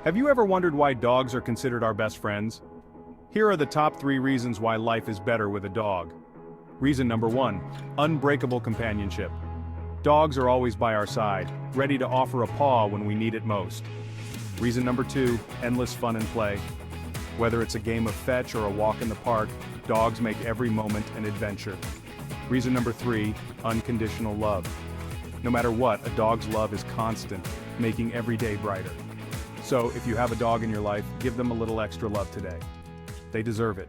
Have you ever wondered why dogs are considered our best friends? Here are the top 3 reasons why life is better with a dog. Reason number 1, unbreakable companionship. Dogs are always by our side, ready to offer a paw when we need it most. Reason number 2, endless fun and play. Whether it's a game of fetch or a walk in the park, dogs make every moment an adventure. Reason number 3, unconditional love. No matter what, a dog's love is constant, making every day brighter. So, if you have a dog in your life, give them a little extra love today. They deserve it.